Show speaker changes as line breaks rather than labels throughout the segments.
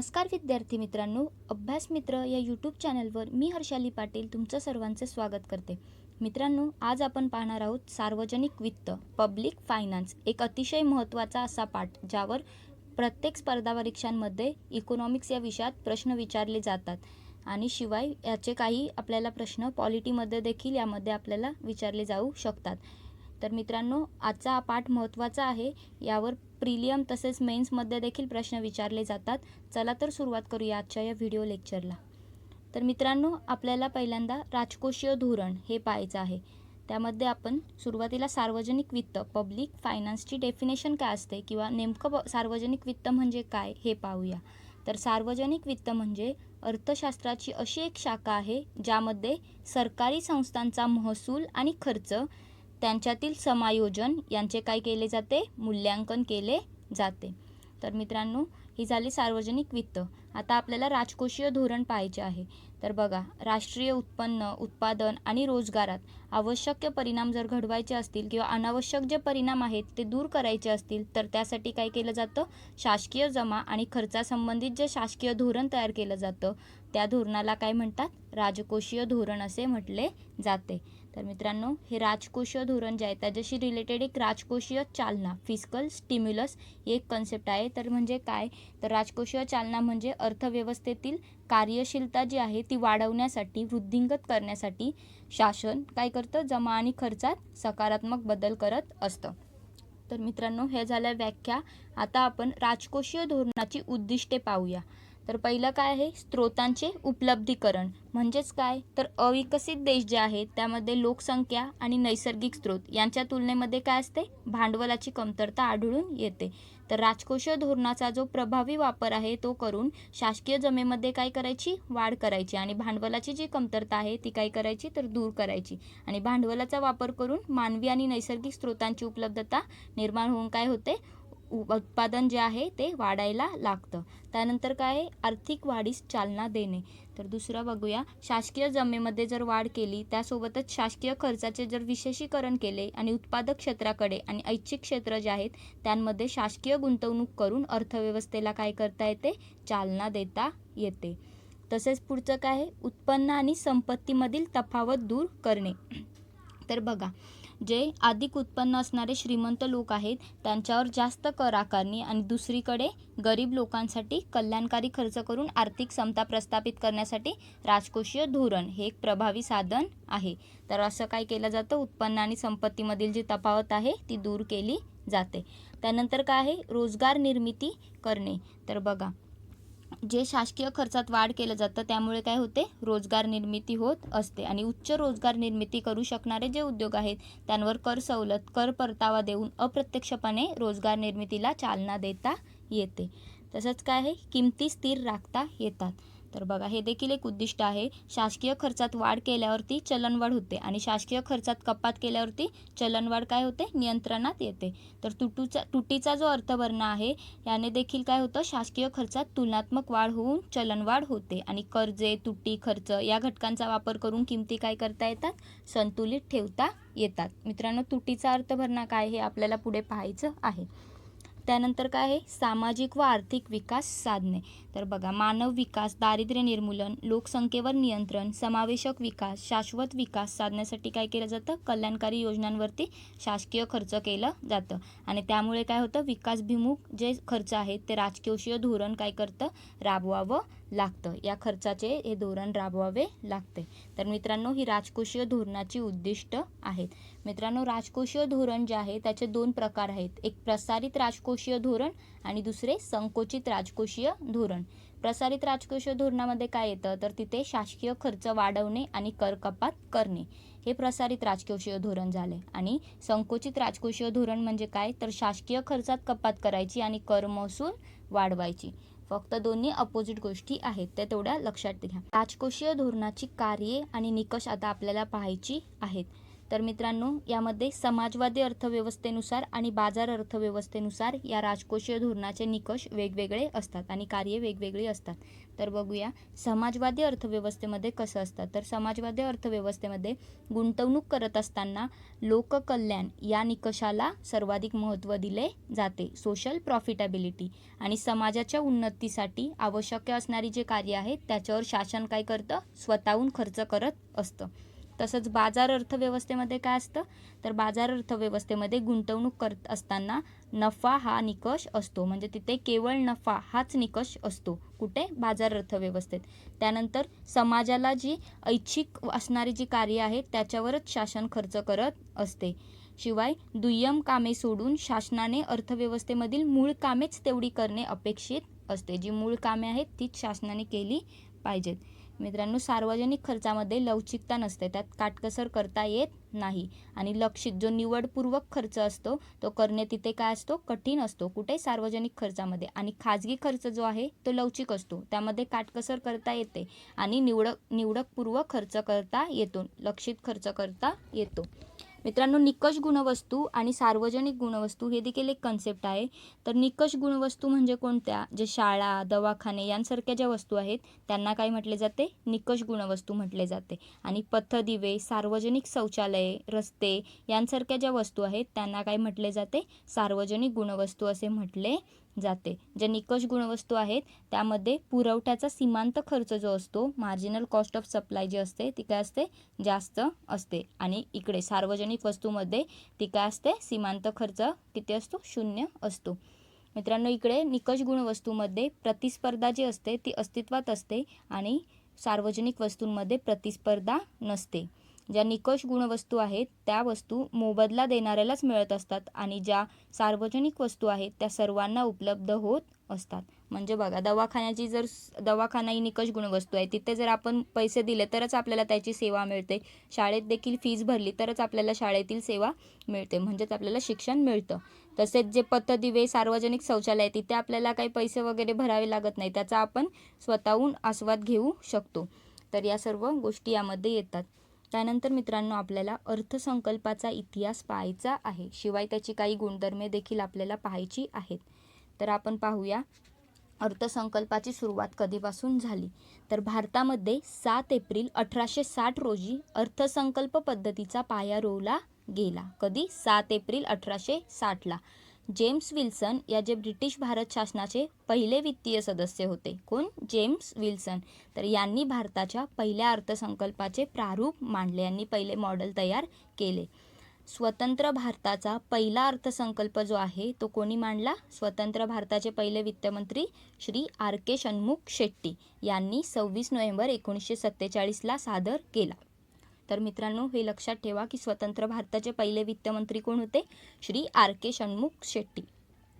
नमस्कार विद्यार्थी मित्रांनो, अभ्यास मित्र या यूट्यूब चॅनलवर मी हर्षाली पाटील तुमचं सर्वांचे स्वागत करते. मित्रांनो, आज आपण पाहणार आहोत सार्वजनिक वित्त, पब्लिक फायनान्स, एक अतिशय महत्त्वाचा असा पाठ ज्यावर प्रत्येक स्पर्धा परीक्षांमध्ये इकॉनॉमिक्स या विषयात प्रश्न विचारले जातात आणि शिवाय याचे काही आपल्याला प्रश्न पॉलिटीमध्ये देखील यामध्ये आपल्याला विचारले जाऊ शकतात. तर मित्रांनो, आजचा हा पाठ महत्त्वाचा आहे. यावर प्रिलियम तसेच मेन्समध्ये देखील प्रश्न विचारले जातात. चला तर सुरुवात करूया आजच्या या व्हिडिओ लेक्चरला. तर मित्रांनो, आपल्याला पहिल्यांदा राजकोषीय धोरण हे पाहायचं आहे. त्यामध्ये आपण सुरुवातीला सार्वजनिक वित्त, पब्लिक फायनान्सची डेफिनेशन काय असते किंवा नेमकं सार्वजनिक वित्त म्हणजे काय हे पाहूया. तर सार्वजनिक वित्त म्हणजे अर्थशास्त्राची अशी एक शाखा आहे ज्यामध्ये सरकारी संस्थांचा महसूल आणि खर्च, त्यांच्यातील समायोजन यांचे काय केले जाते, मूल्यांकन केले जाते. तर मित्रांनो, ही झाली सार्वजनिक वित्त. आता आपल्याला राजकोषीय धोरण पाहायचे आहे. तर बघा, राष्ट्रीय उत्पन्न, उत्पादन आणि रोजगारात आवश्यक परिणाम जर घडवायचे असतील किंवा अनावश्यक जे परिणाम आहेत ते दूर करायचे असतील तर त्यासाठी काय केलं जातं, शासकीय जमा आणि खर्चासंबंधित जे शासकीय धोरण तयार केलं जातं त्या धोरणाला काय म्हणतात, राजकोषीय धोरण असे म्हटले जाते. तर मित्रांनो, हे राजकोषीय धोरण जे आहे त्याच्याशी रिलेटेड एक राजकोषीय चालना, फिस्कल स्टिम्युलस ही एक कन्सेप्ट आहे. तर म्हणजे काय, तर राजकोषीय चालना म्हणजे अर्थव्यवस्थेतील कार्यशीलता जी आहे ती वाढवण्यासाठी, वृद्धिंगत करण्यासाठी शासन काय करतं, जमा आणि खर्चात सकारात्मक बदल करत असतं. तर मित्रांनो, हे झाल्या व्याख्या. आता आपण राजकोषीय धोरणाची उद्दिष्टे पाहूया. तर पहिलं काय आहे, स्त्रोतांचे उपलब्धीकरण. म्हणजेच काय, तर अविकसित देश जे आहेत त्यामध्ये लोकसंख्या आणि नैसर्गिक स्त्रोत यांच्या तुलनेमध्ये काय असते, भांडवलाची कमतरता आढळून येते. तर राजकोषीय धोरणाचा जो प्रभावी वापर आहे तो करून शासकीय जमेमध्ये काय करायची, वाढ करायची आणि भांडवलाची जी कमतरता आहे ती काय करायची, तर दूर करायची. आणि भांडवलाचा वापर करून मानवी आणि नैसर्गिक स्त्रोतांची उपलब्धता निर्माण होऊन काय होते, उत्पादन जे आहे ते वाढायला लागतं. त्यानंतर काय आहे, आर्थिक वाढीस चालना देणे. तर दुसरं बघूया, शासकीय जमेमध्ये जर वाढ केली त्यासोबतच शासकीय खर्चाचे जर विशेषीकरण केले आणि उत्पादक क्षेत्राकडे आणि ऐच्छिक क्षेत्र जे आहेत त्यांमध्ये शासकीय गुंतवणूक करून अर्थव्यवस्थेला काय करता येते, चालना देता येते. तसेच पुढचं काय आहे, उत्पन्न आणि संपत्तीमधील तफावत दूर करणे. तर बघा, जे अधिक उत्पन्न असणारे श्रीमंत लोक आहेत त्यांच्यावर जास्त कर आकारणी आणि दुसरीकडे गरीब लोकांसाठी कल्याणकारी खर्च करून आर्थिक समता प्रस्थापित करण्यासाठी राजकोषीय धोरण हे एक प्रभावी साधन आहे. तर असं काय केलं जातं, उत्पन्न आणि संपत्तीमधील जी तफावत आहे ती दूर केली जाते. त्यानंतर काय आहे, रोजगार निर्मिती करणे. तर बघा, जे शासकीय खर्चात वाढ केलं जातं त्यामुळे काय होते, रोजगार निर्मिती होत असते आणि उच्च रोजगार निर्मिती करू शकणारे जे उद्योग आहेत त्यांवर कर सवलत, कर परतावा देऊन अप्रत्यक्षपणे रोजगार निर्मितीला चालना देता येते. तसंच काय आहे, किमती स्थिर राखता येतात. तर बघा, हे देखील एक उद्दिष्ट आहे. शासकीय खर्चात वाढ केल्यावरती चलनवाढ होते आणि शासकीय खर्चात कपात केल्यावरती चलनवाढ काय होते, नियंत्रणात येते. तर तुटीचा जो अर्थवर्ण आहे याने देखील काय होतं, शासकीय खर्चात तुलनात्मक वाढ होऊन चलनवाढ होते आणि कर्जे, तुटी, खर्च या घटकांचा वापर करून किमती काय करता येतात, संतुलित ठेवता येतात. मित्रांनो, तुटीचा अर्थभरणा काय हे आपल्याला पुढे पाहायचं आहे. त्यानंतर काय आहे, सामाजिक व आर्थिक विकास साधणे. तर बघा, मानव विकास, दारिद्र्य निर्मूलन, लोकसंख्येवर नियंत्रण, समावेशक विकास, शाश्वत विकास साधण्यासाठी काय केलं जातं, कल्याणकारी योजनांवरती शासकीय खर्च केलं जातं आणि त्यामुळे काय होतं, विकासभिमुख जे खर्च आहेत ते राजकोषीय धोरण काय करतं, राबवावं लागतं. या खर्चाचे हे धोरण राबवावे लागते. तर मित्रांनो, ही राजकोषीय धोरणाची उद्दिष्ट आहेत. मित्रांनो, राजकोषीय धोरण जे आहे त्याचे दोन प्रकार आहेत. एक प्रसारित राजकोषीय धोरण आणि दुसरे संकोचित राजकोषीय धोरण. प्रसारित राजकोषीय धोरणामध्ये काय येतं, तर तिथे शासकीय खर्च वाढवणे आणि कर कपात करणे हे प्रसारित राजकोषीय धोरण झाले. आणि संकोचित राजकोषीय धोरण म्हणजे काय, तर शासकीय खर्चात कपात करायची आणि कर महसूल वाढवायची. फक्त दोन्ही अपोजिट गोष्टी आहेत, त्या तेवढ्या लक्षात घ्या. राजकोषीय धोरणाची कार्ये आणि निकष आता आपल्याला पाहायची आहेत. तर मित्रांनो, यामध्ये समाजवादी अर्थव्यवस्थेनुसार आणि बाजार अर्थव्यवस्थेनुसार या राजकोषीय धोरणाचे निकष वेगवेगळे असतात आणि कार्ये वेगवेगळी असतात. तर बघूया समाजवादी अर्थव्यवस्थेमध्ये कसं असतं. तर समाजवादी अर्थव्यवस्थेमध्ये गुंतवणूक करत असताना लोककल्याण या निकषाला सर्वाधिक महत्त्व दिले जाते. सोशल प्रॉफिटेबिलिटी आणि समाजाच्या उन्नतीसाठी आवश्यक असणारी जे कार्य आहेत त्याच्यावर शासन काय करतं, स्वतःहून खर्च करत असतं. तसंच बाजार अर्थव्यवस्थेमध्ये काय असतं, तर बाजार अर्थव्यवस्थेमध्ये गुंतवणूक करत असताना नफा हा निकष असतो. म्हणजे तिथे केवळ नफा हाच निकष असतो. कुठे, बाजार अर्थव्यवस्थेत. त्यानंतर समाजाला जी ऐच्छिक असणारी जी कार्य आहेत त्याच्यावरच शासन खर्च करत असते. शिवाय दुय्यम कामे सोडून शासनाने अर्थव्यवस्थेमधील मूळ कामेच तेवढी करणे अपेक्षित असते. जी मूळ कामे आहेत तीच शासनाने केली पाहिजेत. मित्रांनो, सार्वजनिक खर्चामध्ये लवचिकता नसते, त्यात काटकसर करता येत नाही आणि लक्षित जो निवडपूर्वक खर्च असतो तो करणे तिथे काय असतो, कठीण असतो. कुठे, सार्वजनिक खर्चामध्ये. आणि खाजगी खर्च जो आहे तो लवचिक असतो, त्यामध्ये काटकसर करता येते आणि निवडकपूर्वक खर्च करता येतो, लक्षित खर्च करता येतो. मित्रांनो, निकष गुणवस्तू आणि सार्वजनिक गुणवस्तू हे देखील एक कन्सेप्ट आहे. तर निकष गुणवस्तू म्हणजे कोणत्या, जे शाळा, दवाखाने यांसारख्या ज्या वस्तू आहेत त्यांना काय म्हटले जाते, निकष गुणवस्तू म्हटले जाते. आणि पथदिवे, सार्वजनिक शौचालये, रस्ते यांसारख्या ज्या वस्तू आहेत त्यांना काय म्हटले जाते, सार्वजनिक गुणवस्तू असे म्हटले जाते. ज्या निकष गुणवस्तू आहेत त्यामध्ये पुरवठ्याचा सीमांत खर्च जो असतो, मार्जिनल कॉस्ट ऑफ सप्लाय जी असते ती काय असते, जास्त असते. आणि इकडे सार्वजनिक वस्तूमध्ये ती काय असते, सीमांत खर्च किती असतो, 0 असतो. मित्रांनो, इकडे निकष गुणवस्तूमध्ये प्रतिस्पर्धा जी असते ती अस्तित्वात असते आणि सार्वजनिक वस्तूंमध्ये प्रतिस्पर्धा नसते. ज्या निकष गुणवस्तू आहेत त्या वस्तू मोबदला देणाऱ्यालाच मिळत असतात आणि ज्या सार्वजनिक वस्तू आहेत त्या सर्वांना उपलब्ध होत असतात. म्हणजे बघा, दवाखान्याची जर दवाखाना ही निकष गुणवस्तू आहे, तिथे जर आपण पैसे दिले तरच आपल्याला त्याची सेवा मिळते. शाळेत देखील फीस भरली तरच आपल्याला शाळेतील सेवा मिळते, म्हणजेच आपल्याला शिक्षण मिळतं. तसेच जे पथदिवे, सार्वजनिक शौचालय, तिथे आपल्याला काही पैसे वगैरे भरावे लागत नाही, त्याचा आपण स्वतःहून आस्वाद घेऊ शकतो. तर या सर्व गोष्टी यामध्ये येतात. त्यानंतर मित्रांनो, आपल्याला अर्थसंकल्पाचा इतिहास पाहायचा आहे, शिवाय त्याची काही गुणधर्मे देखील आपल्याला पाहायची आहेत. तर आपण पाहूया अर्थसंकल्पाची सुरुवात कधीपासून झाली. तर भारतामध्ये 7 एप्रिल 1860 रोजी अर्थसंकल्प पद्धतीचा पाया रोवला गेला. कधी, 7 एप्रिल 1860ला. जेम्स विल्सन या जे ब्रिटिश भारत शासनाचे पहिले वित्तीय सदस्य होते. कोण, जेम्स विल्सन. तर यांनी भारताच्या पहिल्या अर्थसंकल्पाचे प्रारूप मांडले, यांनी पहिले मॉडेल तयार केले. स्वतंत्र भारताचा पहिला अर्थसंकल्प जो आहे तो कोणी मांडला, स्वतंत्र भारताचे पहिले वित्तमंत्री श्री R.K. षण्मुख शेट्टी यांनी 26 नोव्हेंबर 1947ला सादर केला. तर मित्रांनो, हे लक्षात ठेवा की स्वतंत्र भारताचे पहिले वित्तमंत्री कोण होते, श्री R.K. षण्मुख शेट्टी.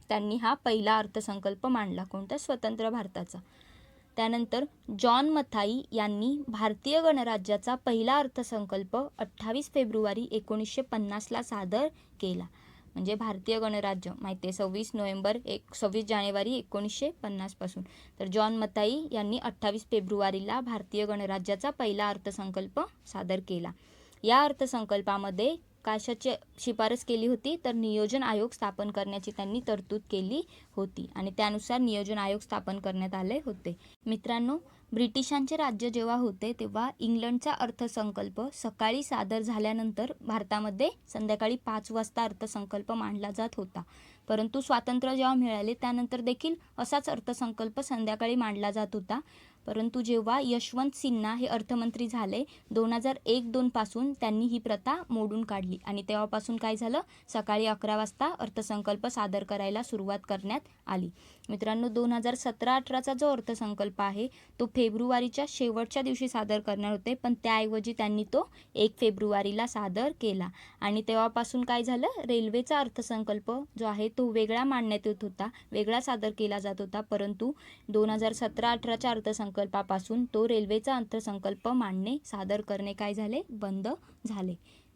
त्यांनी हा पहिला अर्थसंकल्प मांडला, कोणता, स्वतंत्र भारताचा. त्यानंतर जॉन मथाई यांनी भारतीय गणराज्याचा पहिला अर्थसंकल्प 28 फेब्रुवारी 1950ला सादर केला. म्हणजे भारतीय गणराज्य माहिती आहे 26 जानेवारी 1950 पासून. तर जॉन मथाई यांनी 28 फेब्रुवारीला भारतीय गणराज्याचा पहिला अर्थसंकल्प सादर केला. या अर्थसंकल्पामध्ये कशाची शिफारस केली होती, तर नियोजन आयोग स्थापन करण्याची त्यांनी तरतूद केली होती आणि त्यानुसार नियोजन आयोग स्थापन करण्यात आले होते. मित्रांनो, ब्रिटिशांचे राज्य जेव्हा होते तेव्हा इंग्लंडचा अर्थसंकल्प सकाळी सादर झाल्यानंतर भारतामध्ये संध्याकाळी 5 वाजता अर्थसंकल्प मांडला जात होता. परंतु स्वातंत्र्य जेव्हा मिळाले त्यानंतर देखील असाच अर्थसंकल्प संध्याकाळी मांडला जात होता. परंतु जेव्हा यशवंत सिन्हा हे अर्थमंत्री झाले 2001-2 पासून, त्यांनी ही प्रथा मोडून काढली आणि तेव्हापासून काय झालं, सकाळी 11 वाजता अर्थसंकल्प सादर करायला सुरुवात करण्यात आली. मित्रांनो, 2017-18चा जो अर्थसंकल्प आहे तो फेब्रुवारीच्या शेवटच्या दिवशी सादर करणार होते, पण त्याऐवजी त्यांनी तो 1 फेब्रुवारीला सादर केला आणि तेव्हापासून काय झालं, रेल्वेचा अर्थसंकल्प जो आहे तो वेगळा मांडण्यात येत होता, वेगळा सादर केला जात होता. परंतु 2017-18च्या अर्थसंकल्पापासून तो रेल्वेचा अर्थसंकल्प मांडणे, सादर करणे काय झाले, बंद झाले.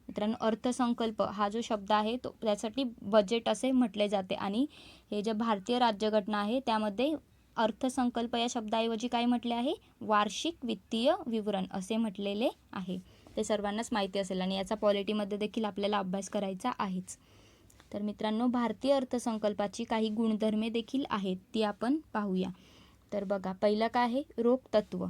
मित्रांनो, अर्थसंकल्प हा जो शब्द आहे तो त्यासाठी बजेट असे म्हटले जाते आणि हे जे भारतीय राज्यघटना आहे त्यामध्ये अर्थसंकल्प या शब्दाऐवजी काय म्हटले आहे, वार्षिक वित्तीय विवरण असे म्हटलेले आहे. ते सर्वांनाच माहिती असेल आणि याचा पॉलिटीमध्ये देखील आपल्याला अभ्यास करायचा आहेच. तर मित्रांनो, भारतीय अर्थसंकल्पाची काही गुणधर्मे देखील आहेत, ती आपण पाहूया. तर बघा, पहिलं काय आहे, रोख तत्व.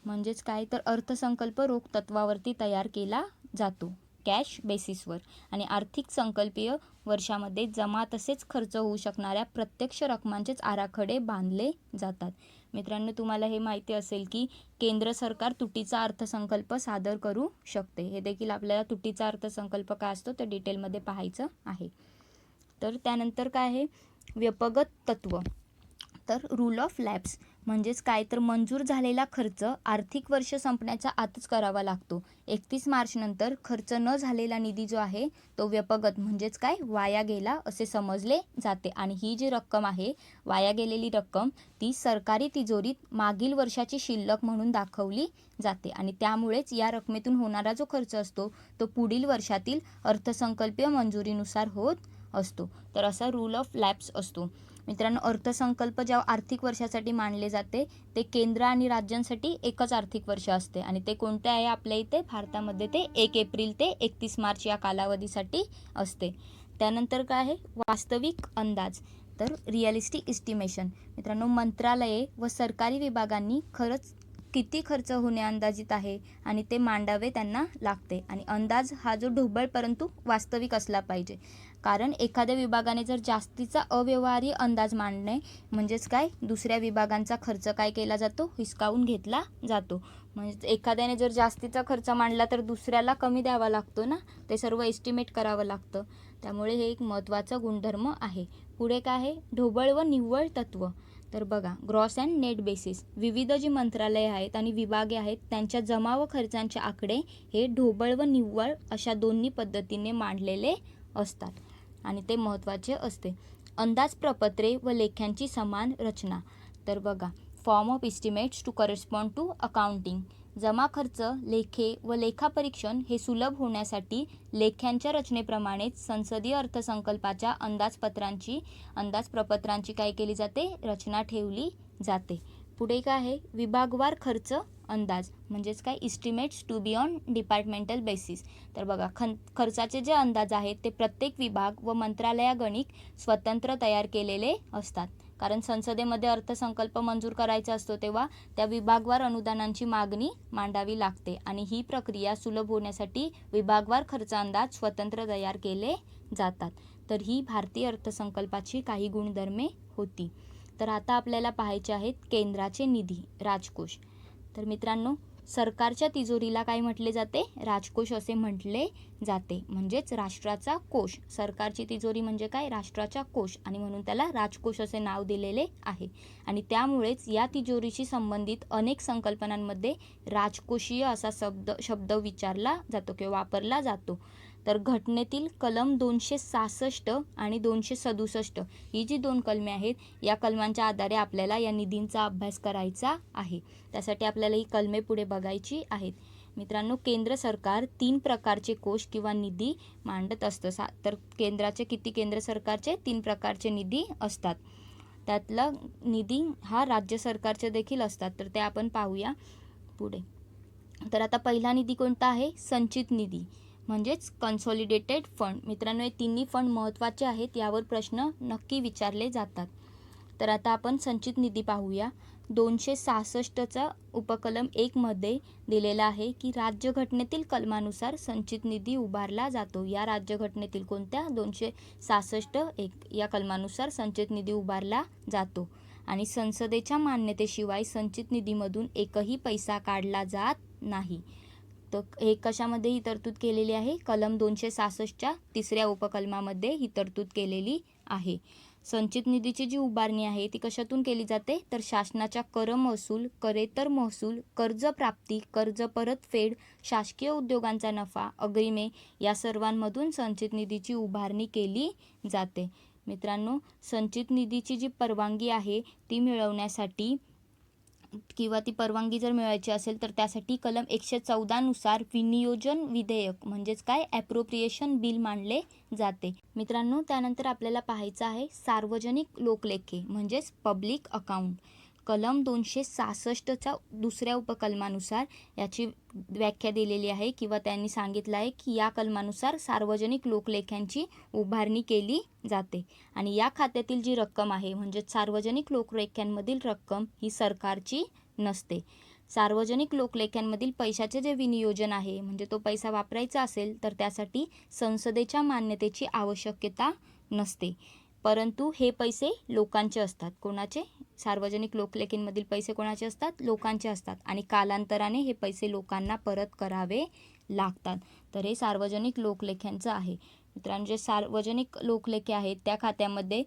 म्हणजेच काय, तर अर्थसंकल्प रोख तत्वावरती तयार केला जातो, कॅश बेसिसवर. आणि आर्थिक संकल्पीय वर्षामध्ये जमा तसेच खर्च होऊ शकणाऱ्या प्रत्यक्ष रकमांचेच आराखडे बांधले जातात. मित्रांनो, तुम्हाला हे माहिती असेल की केंद्र सरकार तुटीचा अर्थसंकल्प सादर करू शकते. हे देखील आपल्याला तुटीचा अर्थसंकल्प काय असतो ते डिटेलमध्ये पाहायचं आहे. तर त्यानंतर काय आहे, व्यपगत तत्व. तर रूल ऑफ लॅप्स म्हणजेच काय, तर मंजूर झालेला खर्च आर्थिक वर्ष संपण्याच्या आतच करावा लागतो. 31 मार्च नंतर खर्च न झालेला निधी जो आहे तो व्यपगत म्हणजेच काय, वाया गेला असे समजले जाते. आणि ही जी रक्कम आहे, वाया गेलेली रक्कम, ती सरकारी तिजोरीत मागील वर्षाची शिल्लक म्हणून दाखवली जाते. आणि त्यामुळेच या रकमेतून होणारा जो खर्च असतो तो पुढील वर्षातील अर्थसंकल्पीय मंजुरीनुसार होत असतो. तर असा रूल ऑफ लॅप्स असतो. मित्रांनो, अर्थसंकल्प जेव्हा आर्थिक वर्षासाठी मांडले जाते ते केंद्र आणि राज्यांसाठी एकच आर्थिक वर्ष असते. आणि ते कोणते आहे आपल्या इथे भारतामध्ये, ते 1 एप्रिल ते 31 मार्च या कालावधीसाठी असते. त्यानंतर काय आहे, वास्तविक अंदाज. तर रिअलिस्टिक इस्टिमेशन. मित्रांनो, मंत्रालये व सरकारी विभागांनी खरंच किती खर्च होणे अंदाजित आहे आणि ते मांडावे त्यांना लागते. आणि अंदाज हा जो ढोबळ परंतु वास्तविक असला पाहिजे. कारण एखाद्या विभागाने जर जास्तीचा अव्यवहारी अंदाज मांडणे म्हणजेच काय, दुसऱ्या विभागांचा खर्च काय केला जातो, हिसकावून घेतला जातो. म्हणजे एखाद्याने जर जास्तीचा खर्च मांडला तर दुसऱ्याला कमी द्यावा लागतो ना, ते सर्व एस्टिमेट करावं लागतं. त्यामुळे हे एक महत्त्वाचा गुणधर्म आहे. पुढे काय आहे, ढोबळ व निव्वळ तत्व. तर बघा, ग्रॉस अँड नेट बेसिस. विविध जी मंत्रालये आहेत आणि विभागे आहेत त्यांच्या जमा व खर्चांचे आकडे हे ढोबळ व निव्वळ अशा दोन्ही पद्धतीने मांडलेले असतात आणि ते महत्त्वाचे असते. अंदाजप्रपत्रे व लेख्यांची समान रचना. तर बघा, form of estimates to correspond to accounting. जमा खर्च, लेखे व लेखापरीक्षण हे सुलभ होण्यासाठी लेख्यांच्या रचनेप्रमाणेच संसदीय अर्थसंकल्पाच्या अंदाजप्रपत्रांची काय केली जाते, रचना ठेवली जाते. पुढे काय आहे, विभागवार खर्च अंदाज म्हणजेच काय, estimates to be on departmental basis. तर बघा, खर्चाचे जे अंदाज आहेत ते प्रत्येक विभाग व मंत्रालयागणिक स्वतंत्र तयार केलेले असतात. कारण संसदेमध्ये अर्थसंकल्प मंजूर करायचा असतो तेव्हा त्या विभागवार अनुदानांची मागणी मांडावी लागते. आणि ही प्रक्रिया सुलभ होण्यासाठी विभागवार खर्च अंदाज स्वतंत्र तयार केले जातात. तर ही भारतीय अर्थसंकल्पाची काही गुणधर्मे होती. तर आता आपल्याला पाहायचे आहेत केंद्राचे निधी, राजकोष. तर मित्रांनो, सरकारच्या तिजोरीला काय म्हटले जाते, राजकोष असे म्हटले जाते. म्हणजेच राष्ट्राचा कोष. सरकारची तिजोरी म्हणजे काय, राष्ट्राचा कोष, आणि म्हणून त्याला राजकोष असे नाव दिलेले आहे. आणि त्यामुळेच या तिजोरीशी संबंधित अनेक संकल्पनांमध्ये राजकोषीय असा शब्द विचारला जातो किंवा वापरला जातो. तर घटनेतील कलम 266 आणि 267 ही जी दोन कलमे आहेत, या कलमांच्या आधारे आपल्याला या निधींचा अभ्यास करायचा आहे. त्यासाठी आपल्याला ही कलमे पुढे बघायची आहेत. मित्रांनो, केंद्र सरकार 3 प्रकारचे कोष किंवा निधी मांडत असतं. तर केंद्र सरकारचे 3 प्रकारचे निधी असतात. त्यातला निधी हा राज्य सरकारचे देखील असतात. तर ते आपण पाहूया पुढे. तर आता पहिला निधी कोणता आहे, संचित निधी म्हणजेच कन्सॉलिडेटेड फंड. मित्रांनो, हे तिन्ही फंड महत्त्वाचे आहेत, यावर प्रश्न नक्की विचारले जातात. तर आता आपण संचित निधी पाहूया. 266चा उपकलम 1 मध्ये दिलेला आहे की राज्यघटनेतील कलमानुसार संचित निधी उभारला जातो. या राज्यघटनेतील कोणत्या, 266(1) या कलमानुसार संचित निधी उभारला जातो. आणि संसदेच्या मान्यतेशिवाय संचित निधीमधून एकही पैसा काढला जात नाही. तर हे कशामध्ये ही तरतूद केलेली आहे, कलम 266च्या 3ऱ्या उपकलमामध्ये ही तरतूद केलेली आहे. संचित निधीची जी उभारणी आहे ती कशातून केली जाते, तर शासनाच्या कर महसूल, करेतर महसूल, कर्ज प्राप्ती, कर्ज परतफेड, शासकीय उद्योगांचा नफा, अग्रिमे या सर्वांमधून संचित निधीची उभारणी केली जाते. मित्रांनो, संचित निधीची जी परवानगी आहे ती मिळवण्यासाठी किंवा ती परवानगी जर मिळवायची असेल तर त्यासाठी कलम 114 नुसार विनियोजन विधेयक म्हणजेच काय, ॲप्रोप्रिएशन बिल मांडले जाते. मित्रांनो, त्यानंतर आपल्याला पाहायचं आहे सार्वजनिक लोकलेखे म्हणजेच पब्लिक अकाउंट. कलम 266च्या दुसऱ्या उपकलमानुसार याची व्याख्या दिलेली आहे किंवा त्यांनी सांगितलं आहे की या कलमानुसार सार्वजनिक लोकलेख्यांची उभारणी केली जाते आणि या खात्यातील जी रक्कम आहे म्हणजे सार्वजनिक लोकलेख्यांमधील रक्कम ही सरकारची नसते. सार्वजनिक लोकलेख्यांमधील पैशाचे जे विनियोजन आहे म्हणजे तो पैसा वापरायचा असेल तर त्यासाठी संसदेच्या मान्यतेची आवश्यकता नसते, परंतु हे पैसे लोकांचे असतात. कोणाचे? सार्वजनिक लोकलेखींमधील पैसे कोणाचे असतात? लोकांचे असतात आणि कालांतराने हे पैसे लोकांना परत करावे लागतात. तर हे सार्वजनिक लोकलेख्यांचं आहे. मित्रांनो, जे सार्वजनिक लोकलेखे आहेत त्या खात्यामध्ये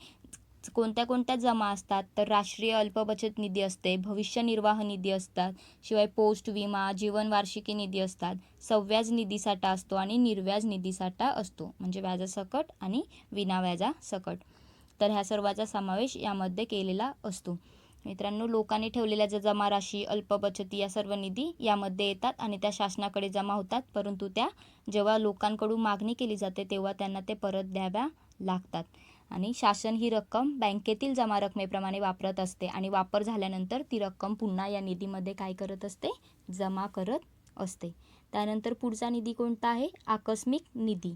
कोणत्या कोणत्या जमा असतात तर राष्ट्रीय अल्प बचत निधी असते, भविष्य निर्वाह निधी असतात, शिवाय पोस्ट विमा, जीवन वार्षिकी निधी असतात, सव्याज निधी साठा असतो आणि निर्व्याज निधी साठा असतो म्हणजे व्याजासकट आणि विनाव्याजासकट. तर ह्या सर्वांचा समावेश यामध्ये केलेला असतो. मित्रांनो, लोकांनी ठेवलेल्या ज्या जमा राशी, अल्प बचती या सर्व निधी यामध्ये येतात आणि त्या शासनाकडे जमा होतात, परंतु त्या जेव्हा लोकांकडून मागणी केली जाते तेव्हा त्यांना ते परत द्याव्या लागतात आणि शासन ही रक्कम बँकेतील जमा रकमेप्रमाणे वापरत असते आणि वापर झाल्यानंतर ती रक्कम पुन्हा या निधीमध्ये काय करत असते? जमा करत असते. त्यानंतर पुढचा निधी कोणता आहे? आकस्मिक निधी.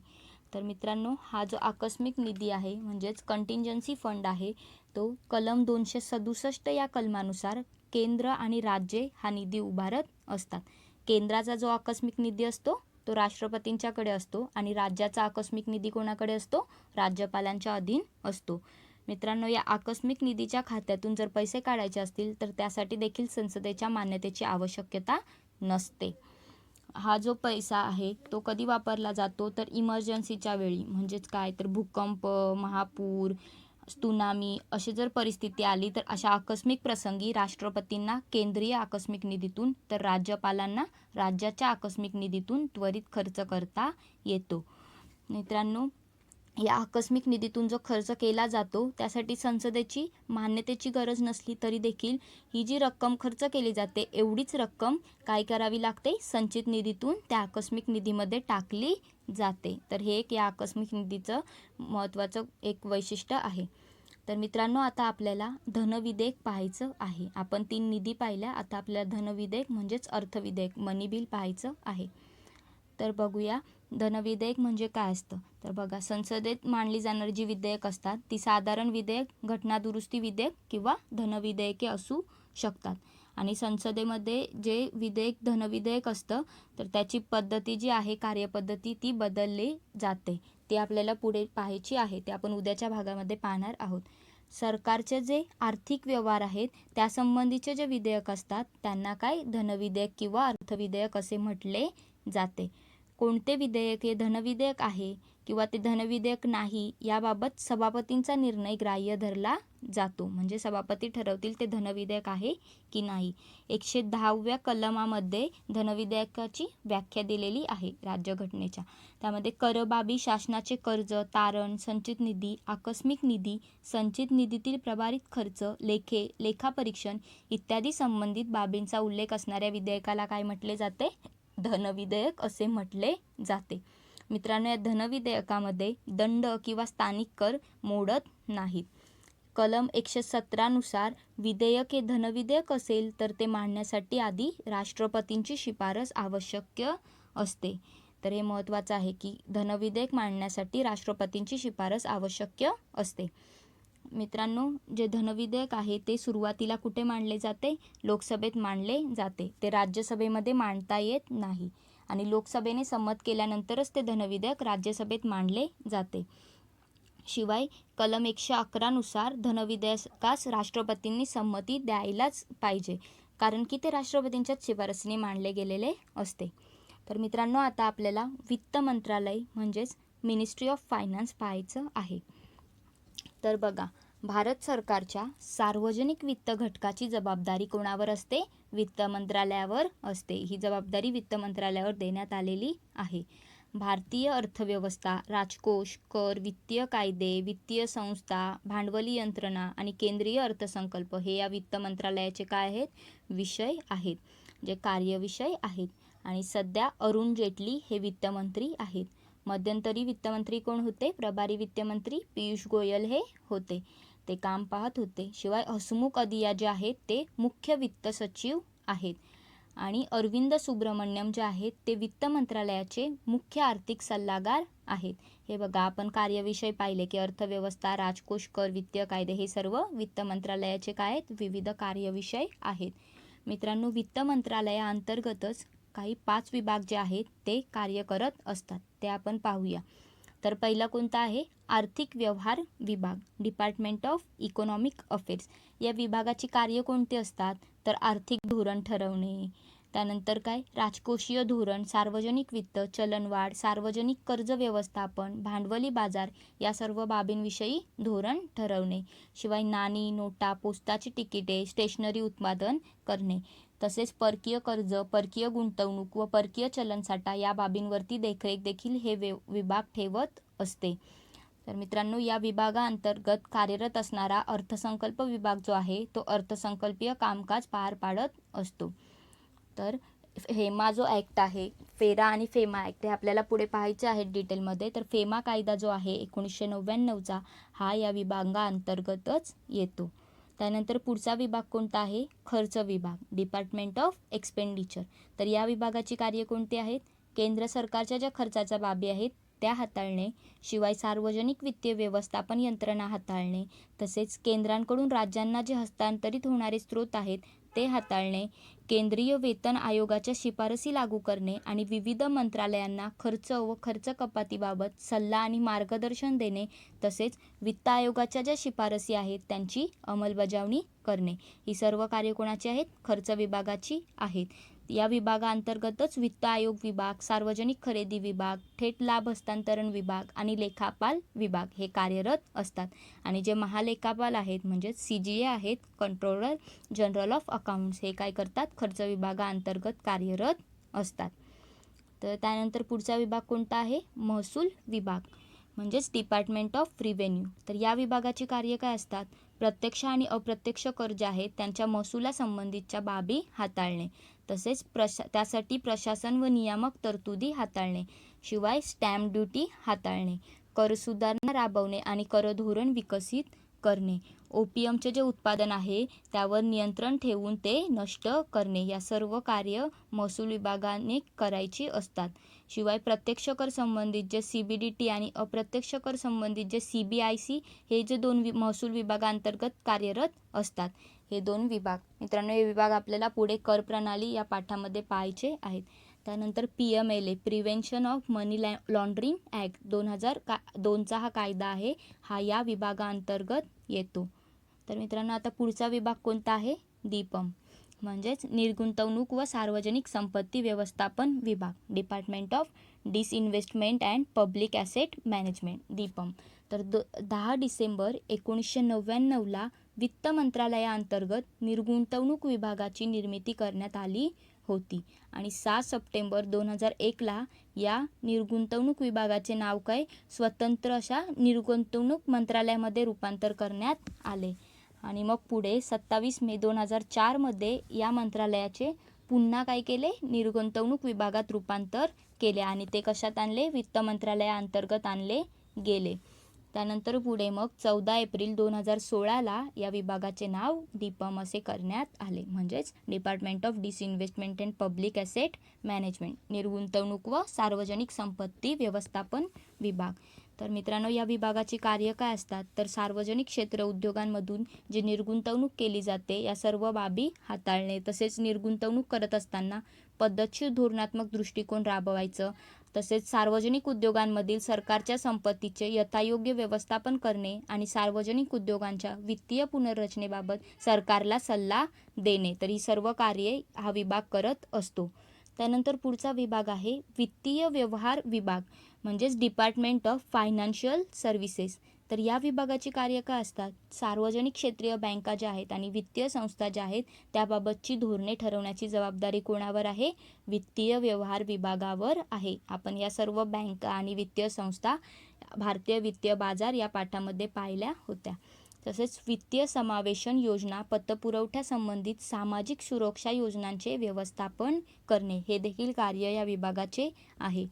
तर मित्रांनो, हा जो आकस्मिक निधी आहे म्हणजेच कंटिंजन्सी फंड आहे तो कलम 267 या कलमानुसार केंद्र आणि राज्ये हा निधी उभारत असतात. केंद्राचा जो आकस्मिक निधी असतो तो राष्ट्रपतींच्याकडे असतो आणि राज्याचा आकस्मिक निधी कोणाकडे असतो? राज्यपालांच्या अधीन असतो. मित्रांनो, या आकस्मिक निधीच्या खात्यातून जर पैसे काढायचे असतील तर त्यासाठी देखील संसदेच्या मान्यतेची आवश्यकता नसते. हा जो पैसा आहे तो कधी वापरला जातो तर इमर्जन्सीच्या वेळी, म्हणजेच काय तर भूकंप, महापूर, त्सुनामी अशी जर परिस्थिती आली तर अशा आकस्मिक प्रसंगी राष्ट्रपतींना केंद्रीय आकस्मिक निधीतून तर राज्यपालांना राज्याच्या आकस्मिक निधीतून त्वरित खर्च करता येतो. मित्रांनो, या आकस्मिक निधीतून जो खर्च केला जातो त्यासाठी संसदेची मान्यतेची गरज नसली तरी देखील ही जी रक्कम खर्च केली जाते एवढीच रक्कम काय करावी लागते? संचित निधीतून त्या आकस्मिक निधीमध्ये टाकली जाते. तर हे एक या आकस्मिक निधीचं महत्त्वाचं एक वैशिष्ट्य आहे. तर मित्रांनो, आता आपल्याला धनविधेयक पाहायचं आहे. आपण 3 निधी पाहिल्या, आता आपल्याला धनविधेयक म्हणजेच अर्थविधेयक मनी बिल पाहायचं आहे. तर बघूया धनविधेयक म्हणजे काय असतं. तर बघा, संसदेत मांडली जाणारी जी विधेयक असतात ती साधारण विधेयक, घटना दुरुस्ती विधेयक किंवा धनविधेयके असू शकतात. आणि संसदेमध्ये जे विधेयक धनविधेयक असतं तर त्याची पद्धती जी आहे, कार्यपद्धती ती बदलली जाते. ती आपल्याला पुढे पाहायची आहे, ते आपण उद्याच्या भागामध्ये पाहणार आहोत. सरकारचे जे आर्थिक व्यवहार आहेत त्यासंबंधीचे जे विधेयक असतात त्यांना काय? धनविधेयक किंवा अर्थविधेयक असे म्हटले जाते. कोणते विधेयक हे धनविधेयक आहे किंवा ते धनविधेयक नाही याबाबत सभापतींचा निर्णय ग्राह्य धरला जातो. म्हणजे सभापती ठरवतील ते धनविधेयक आहे की नाही. 110व्या कलमामध्ये धनविधेयकाची व्याख्या दिलेली आहे राज्यघटनेच्या. त्यामध्ये करबाबी, शासनाचे कर्ज, तारण, संचित निधी, आकस्मिक निधी, संचित निधीतील प्रभारित खर्च, लेखे, लेखापरीक्षण इत्यादी संबंधित बाबींचा उल्लेख असणाऱ्या विधेयकाला काय म्हटले जाते? धनविधेयक असे म्हटले जाते. मित्रांनो, या धनविधेयकामध्ये दंड किंवा स्थानिक कर मोडत नाहीत. कलम 117 नुसार विधेयक हे धनविधेयक असेल तर ते मांडण्यासाठी आधी राष्ट्रपतींची शिफारस आवश्यक असते. तर हे महत्त्वाचं आहे की धनविधेयक मांडण्यासाठी राष्ट्रपतींची शिफारस आवश्यक असते. मित्रांनो, जे धनविधेयक आहे ते सुरुवातीला कुठे मांडले जाते? लोकसभेत मांडले जाते. ते राज्यसभेमध्ये मांडता येत नाही आणि लोकसभेने संमत केल्यानंतरच ते धनविधेयक राज्यसभेत मांडले जाते. शिवाय कलम 111 नुसार धनविधेयकास राष्ट्रपतींनी संमती द्यायलाच पाहिजे, कारण की ते राष्ट्रपतींच्याच शिफारसीने मांडले गेलेले असते. तर मित्रांनो, आता आपल्याला वित्त मंत्रालय म्हणजेच मिनिस्ट्री ऑफ फायनान्स पाहायचं आहे. तर बघा, भारत सरकारच्या सार्वजनिक वित्त घटकाची जबाबदारी कोणावर असते? वित्त मंत्रालयावर असते. ही जबाबदारी वित्त मंत्रालयावर देण्यात आलेली आहे. भारतीय अर्थव्यवस्था, राजकोष, कर, वित्तीय कायदे, वित्तीय संस्था, भांडवली यंत्रणा आणि केंद्रीय अर्थसंकल्प हे या वित्त मंत्रालयाचे काय आहेत? विषय आहेत, जे कार्यविषय आहेत. आणि सध्या अरुण जेटली हे वित्तमंत्री आहेत. मध्यंतरी वित्तमंत्री कोण होते? प्रभारी वित्तमंत्री पियुष गोयल हे होते. ते काम पाहत होते. शिवाय हसमुख अदिया जे आहेत ते मुख्य वित्त सचिव आहेत आणि अरविंद सुब्रमण्यम जे आहेत ते वित्त मंत्रालयाचे मुख्य आर्थिक सल्लागार आहेत. हे बघा, आपण कार्यविषय पाहिले की अर्थव्यवस्था, राजकोष, कर, वित्तीय कायदे हे सर्व वित्त मंत्रालयाचे काय आहेत, विविध कार्यविषय आहेत. मित्रांनो, वित्त मंत्रालयाअंतर्गतच काही 5 विभाग जे आहेत ते कार्य करत असतात, ते आपण पाहूया. तर पहिला कोणता आहे, आर्थिक व्यवहार विभाग, डिपार्टमेंट ऑफ इकॉनॉमिक अफेअर्स. या विभागाची कार्य कोणती असतात, तर आर्थिक धोरण ठरवणे, त्यानंतर काय, राजकोषीय धोरण, सार्वजनिक वित्त, चलनवाढ, सार्वजनिक कर्ज व्यवस्थापन, भांडवली बाजार या सर्व बाबींविषयी धोरण ठरवणे. शिवाय नाणी, नोटा, पोस्टाची तिकिटे, स्टेशनरी उत्पादन करणे, तसेच परकीय कर्ज, परकीय गुंतवणूक व परकीय चलनसाठा या बाबींवरती देखरेख देखील हे विभाग ठेवत असते. तर मित्रांनो, या विभागाअंतर्गत कार्यरत असणारा अर्थसंकल्प विभाग जो आहे तो अर्थसंकल्पीय कामकाज पार पाडत असतो. तर हेमा जो ॲक्ट आहे, फेरा आणि फेमा ॲक्ट हे आपल्याला पुढे पाहायचे आहेत डिटेलमध्ये. तर फेमा कायदा जो आहे 1999चा हा या विभागाअंतर्गतच येतो. त्यानंतर पुढचा विभाग कोणता आहे, खर्च विभाग, डिपार्टमेंट ऑफ एक्सपेंडिचर. तर या विभागाची कार्य कोणती आहेत, केंद्र सरकारच्या ज्या खर्चाच्या बाबी आहेत त्या हाताळणे, शिवाय सार्वजनिक वित्तीय व्यवस्थापन यंत्रणा हाताळणे, तसेच केंद्रांकडून राज्यांना जे हस्तांतरित होणारे स्रोत आहेत ते हाताळणे, केंद्रीय वेतन आयोगाच्या शिफारसी लागू करणे आणि विविध मंत्रालयांना खर्च व खर्च कपातीबाबत सल्ला आणि मार्गदर्शन देणे, तसेच वित्त आयोगाच्या ज्या शिफारसी आहेत त्यांची अंमलबजावणी करणे. ही सर्व कार्य कोणाची आहेत, खर्च विभागाची आहेत. या विभागाअंतर्गतच वित्त आयोग विभाग, सार्वजनिक खरेदी विभाग, थेट लाभ हस्तांतरण विभाग आणि लेखापाल विभाग हे कार्यरत असतात. आणि जे महालेखापाल आहेत म्हणजे CGA आहेत, कंट्रोलर जनरल ऑफ अकाउंट्स, हे काय करतात, खर्च विभागाअंतर्गत कार्यरत असतात. तर त्यानंतर पुढचा विभाग कोणता आहे, महसूल विभाग म्हणजेच डिपार्टमेंट ऑफ रिव्हेन्यू. तर या विभागाची कार्य काय असतात, प्रत्यक्ष आणि अप्रत्यक्ष कर जे आहेत त्यांच्या महसुलासंबंधीच्या बाबी हाताळणे, तसेच त्यासाठी प्रशासन व नियामक तरतुदी हाताळणे, शिवाय स्टॅम्प ड्युटी हाताळणे, कर सुधारणा राबवणे आणि कर धोरण विकसित करणे, ओपीएमचे जे उत्पादन आहे त्यावर नियंत्रण ठेवून ते नष्ट करणे, या सर्व कार्य महसूल विभागाने करायची असतात. शिवाय प्रत्यक्ष कर संबंधित जे CBDT आणि अप्रत्यक्ष कर संबंधित जे CBIC हे जे 2 महसूल विभागांतर्गत कार्यरत असतात. हे 2 विभाग. मित्रांनो, हे विभाग आपल्याला पुढे कर प्रणाली या पाठामध्ये पाहायचे आहेत. त्यानंतर PMLA, prevention of money laundering act 2002चा हा कायदा आहे, हा या विभागाअंतर्गत येतो. तर मित्रांनो, आता पुढचा विभाग कोणता आहे, DIPAM म्हणजेच निर्गुंतवणूक व सार्वजनिक संपत्ती व्यवस्थापन विभाग, department of disinvestment and public asset management, DIPAM. तर 10 डिसेंबर 1999ला वित्त मंत्रालयाअंतर्गत निर्गुंतवणूक विभागाची निर्मिती करण्यात आली होती आणि 7 सप्टेंबर 2001ला या निर्गुंतवणूक विभागाचे नाव काय, स्वतंत्र अशा निर्गुंतवणूक मंत्रालयामध्ये रूपांतर करण्यात आले. आणि मग पुढे 27 मे 2004मध्ये या मंत्रालयाचे पुन्हा काय केले, निर्गुंतवणूक विभागात रूपांतर केले आणि ते कशात आणले, वित्त मंत्रालयाअंतर्गत आणले गेले. त्यानंतर पुढे मग 14 एप्रिल 2016ला या विभागाचे नाव DIPAM असे करण्यात आले, म्हणजेच department of disinvestment and public asset management, निर्गुंतवणूक व सार्वजनिक संपत्ती व्यवस्थापन विभाग. तर मित्रांनो, या विभागाची कार्य काय असतात, तर सार्वजनिक क्षेत्र उद्योगांमधून जी निर्गुंतवणूक केली जाते या सर्व बाबी हाताळणे, तसेच निर्गुंतवणूक करत असताना पद्धतशीर धोरणात्मक दृष्टिकोन राबवायचं, तसेच सार्वजनिक उद्योगांमधील सरकारच्या संपत्तीचे यथायोग्य व्यवस्थापन करणे आणि सार्वजनिक उद्योगांच्या वित्तीय पुनर्रचनेबाबत सरकारला सल्ला देणे. तर ही सर्व कार्ये हा विभाग करत असतो. त्यानंतर पुढचा विभाग आहे वित्तीय व्यवहार विभाग म्हणजेच डिपार्टमेंट ऑफ फायनान्शियल सर्व्हिसेस. तर या विभागाची कार्य काय असतात, सार्वजनिक क्षेत्रीय बँका ज्या आहेत आणि वित्तीय संस्था ज्या आहेत त्याबाबतची धोरणे ठरवण्याची जबाबदारी कोणावर आहे, वित्तीय व्यवहार विभागावर आहे. आपण या सर्व बँका आणि वित्तीय संस्था भारतीय वित्तीय बाजार या पाठामध्ये पाहिल्या होत्या. तसेच वित्तीय समावेशन योजना, पतपुरवठ्यासंबंधित सामाजिक सुरक्षा योजनांचे व्यवस्थापन करणे हे देखील कार्य या विभागाचे आहे.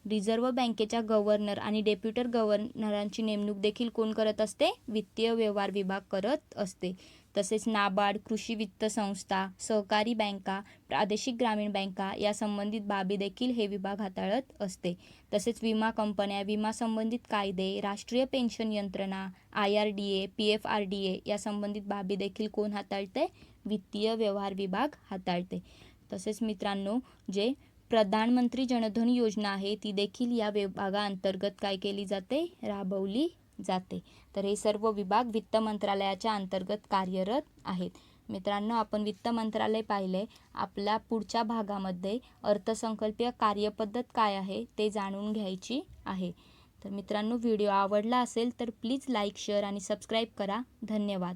रिझर्व्ह बँकेच्या गव्हर्नर आणि डेप्युटी गव्हर्नरांची नेमणूक देखील कोण करत असते? वित्तीय व्यवहार विभाग करत असते. तसेच नाबार्ड, कृषी वित्त संस्था, सहकारी बँका, प्रादेशिक ग्रामीण बँका या संबंधित बाबी देखील हे विभाग हाताळत असते. तसेच विमा कंपन्या, विमा संबंधित कायदे, राष्ट्रीय पेन्शन यंत्रणा, IRDA, PFRDA या संबंधित बाबी देखील कोण हाताळते? वित्तीय व्यवहार विभाग हाताळते. तसेच मित्रांनो, जे प्रधानमंत्री जनधन योजना आहे ती देखील या विभागाअंतर्गत काय केली जाते? राबवली जाते. तर हे सर्व विभाग वित्त मंत्रालयाच्या अंतर्गत कार्यरत आहेत. मित्रांनो, आपण वित्त मंत्रालय पाहिले. आपल्या पुढच्या भागामध्ये अर्थसंकल्पीय कार्यपद्धत काय आहे ते जाणून घ्यायची आहे. तर मित्रांनो, व्हिडिओ आवडला असेल तर प्लीज लाईक, शेअर आणि सबस्क्राईब करा. धन्यवाद.